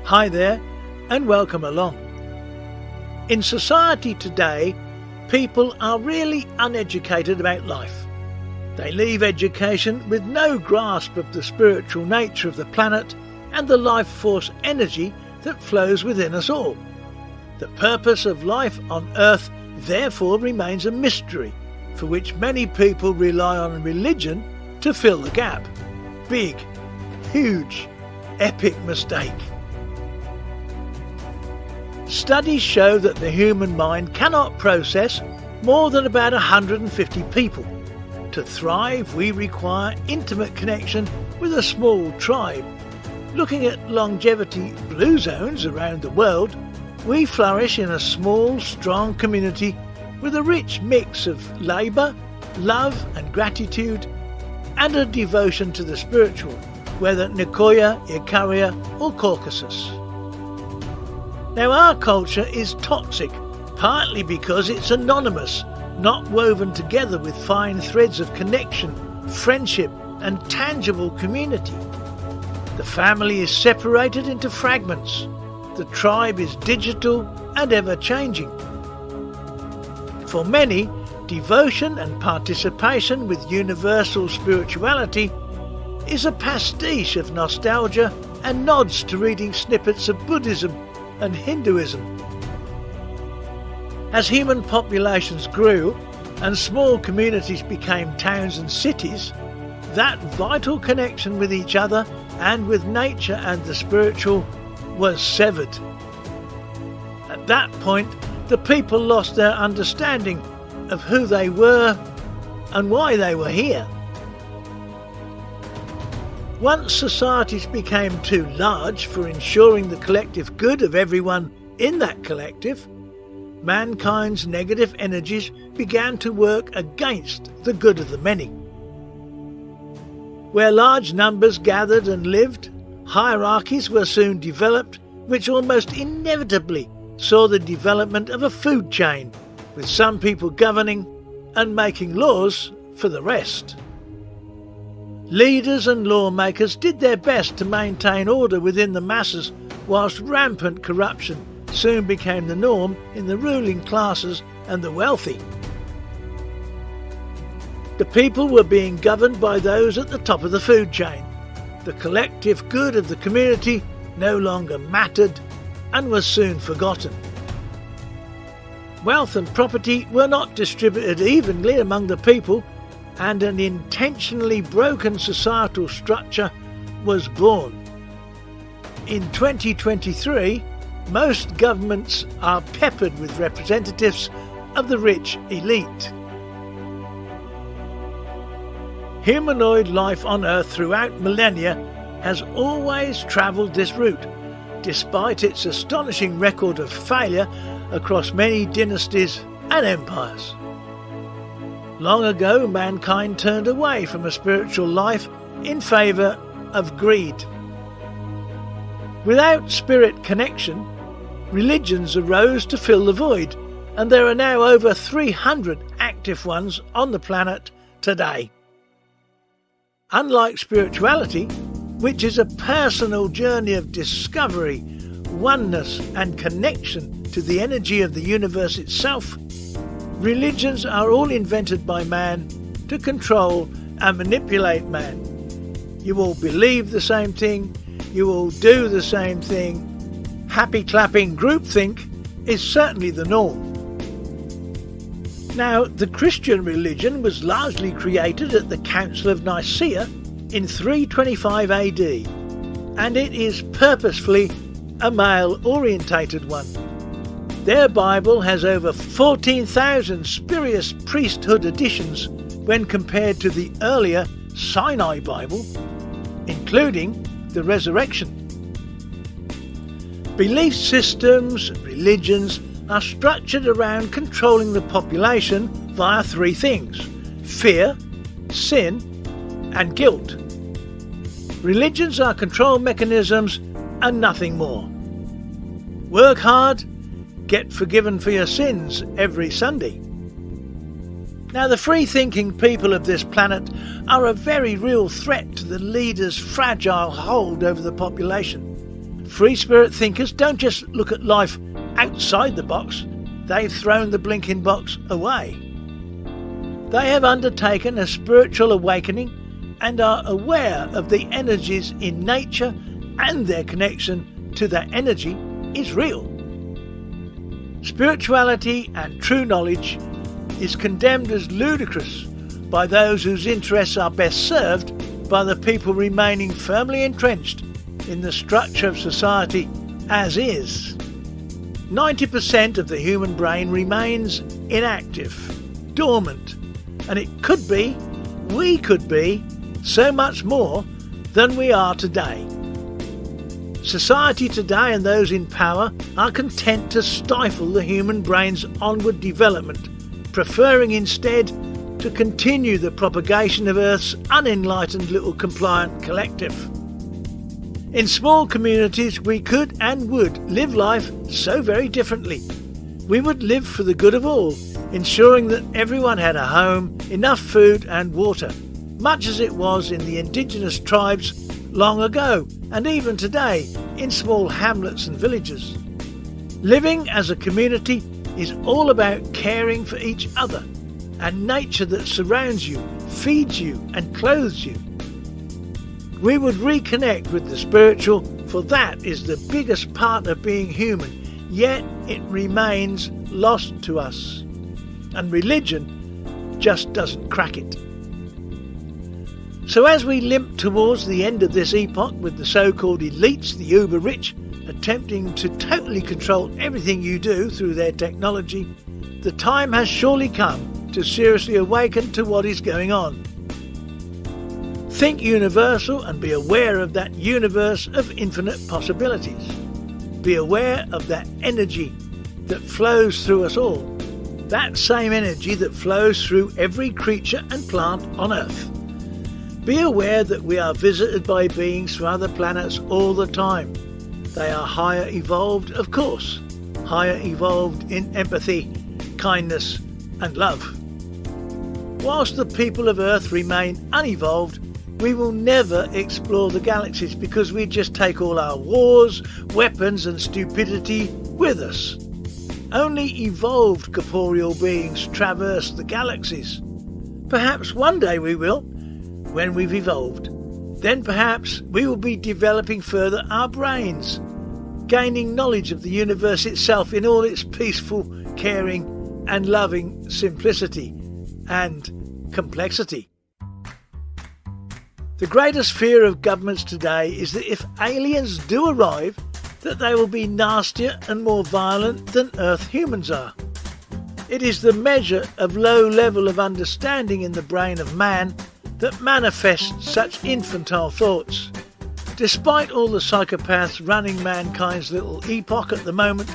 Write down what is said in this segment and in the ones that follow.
Hi there, and welcome along. In society today, people are really uneducated about life. They leave education with no grasp of the spiritual nature of the planet and the life force energy that flows within us all. The purpose of life on Earth therefore remains a mystery, for which many people rely on religion to fill the gap. Big, huge, epic mistake. Studies show that the human mind cannot process more than about 150 people. To thrive, we require intimate connection with a small tribe. Looking at longevity blue zones around the world, we flourish in a small, strong community with a rich mix of labour, love and gratitude, and a devotion to the spiritual, whether Nicoya, Icaria or Caucasus. Now our culture is toxic, partly because it's anonymous, not woven together with fine threads of connection, friendship and tangible community. The family is separated into fragments. The tribe is digital and ever-changing. For many, devotion and participation with universal spirituality is a pastiche of nostalgia and nods to reading snippets of Buddhism and Hinduism. As human populations grew and small communities became towns and cities, that vital connection with each other and with nature and the spiritual was severed. At that point, the people lost their understanding of who they were and why they were here. Once societies became too large for ensuring the collective good of everyone in that collective, mankind's negative energies began to work against the good of the many. Where large numbers gathered and lived, hierarchies were soon developed, which almost inevitably saw the development of a food chain, with some people governing and making laws for the rest. Leaders and lawmakers did their best to maintain order within the masses, whilst rampant corruption soon became the norm in the ruling classes and the wealthy. The people were being governed by those at the top of the food chain. The collective good of the community no longer mattered and was soon forgotten. Wealth and property were not distributed evenly among the people, and an intentionally broken societal structure was born. In 2023, most governments are peppered with representatives of the rich elite. Humanoid life on Earth throughout millennia has always travelled this route, despite its astonishing record of failure across many dynasties and empires. Long ago, mankind turned away from a spiritual life in favour of greed. Without spirit connection, religions arose to fill the void, and there are now over 300 active ones on the planet today. Unlike spirituality, which is a personal journey of discovery, oneness and connection to the energy of the universe itself, religions are all invented by man to control and manipulate man. You all believe the same thing, you all do the same thing. Happy clapping groupthink is certainly the norm. Now, the Christian religion was largely created at the Council of Nicaea in 325 AD, and it is purposefully a male-orientated one. Their Bible has over 14,000 spurious priesthood additions when compared to the earlier Sinai Bible, including the resurrection. Belief systems, religions, are structured around controlling the population via three things: fear, sin, and guilt. Religions are control mechanisms and nothing more. Work hard, get forgiven for your sins every Sunday. Now, the free-thinking people of this planet are a very real threat to the leaders' fragile hold over the population. Free spirit thinkers don't just look at life outside the box, they've thrown the blinking box away. They have undertaken a spiritual awakening and are aware of the energies in nature, and their connection to that energy is real. Spirituality and true knowledge is condemned as ludicrous by those whose interests are best served by the people remaining firmly entrenched in the structure of society as is. 90% of the human brain remains inactive, dormant, and it could be, we could be, so much more than we are today. Society today and those in power are content to stifle the human brain's onward development, preferring instead to continue the propagation of Earth's unenlightened little compliant collective. In small communities we could and would live life so very differently. We would live for the good of all, ensuring that everyone had a home, enough food and water, much as it was in the indigenous tribes long ago, and even today in small hamlets and villages. Living as a community is all about caring for each other and nature that surrounds you, feeds you and clothes you. We would reconnect with the spiritual, for that is the biggest part of being human, yet it remains lost to us. And religion just doesn't crack it. So as we limp towards the end of this epoch with the so-called elites, the uber-rich, attempting to totally control everything you do through their technology, the time has surely come to seriously awaken to what is going on. Think universal and be aware of that universe of infinite possibilities. Be aware of that energy that flows through us all. That same energy that flows through every creature and plant on Earth. Be aware that we are visited by beings from other planets all the time. They are higher evolved, of course. Higher evolved in empathy, kindness and love. Whilst the people of Earth remain unevolved, we will never explore the galaxies because we just take all our wars, weapons and stupidity with us. Only evolved corporeal beings traverse the galaxies. Perhaps one day we will, when we've evolved. Then perhaps we will be developing further our brains, gaining knowledge of the universe itself in all its peaceful, caring and loving simplicity and complexity. The greatest fear of governments today is that if aliens do arrive, that they will be nastier and more violent than Earth humans are. It is the measure of low level of understanding in the brain of man that manifests such infantile thoughts. Despite all the psychopaths running mankind's little epoch at the moment,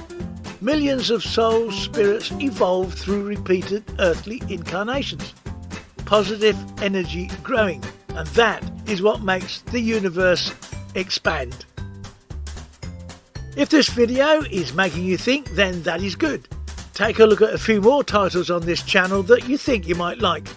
millions of souls, spirits evolve through repeated earthly incarnations. Positive energy growing, and that is what makes the universe expand. If this video is making you think, then that is good. Take a look at a few more titles on this channel that you think you might like.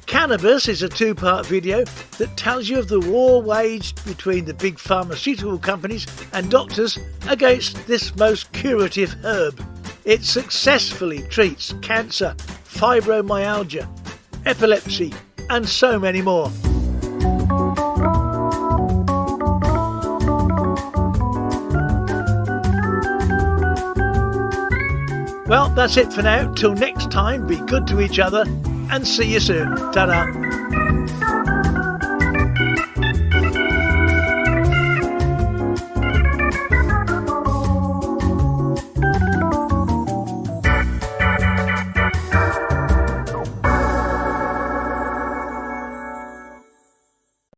Cannabis is a 2-part video that tells you of the war waged between the big pharmaceutical companies and doctors against this most curative herb. It successfully treats cancer, fibromyalgia, epilepsy and so many more. Well, that's it for now. Till next time, be good to each other and see you soon. Ta-da.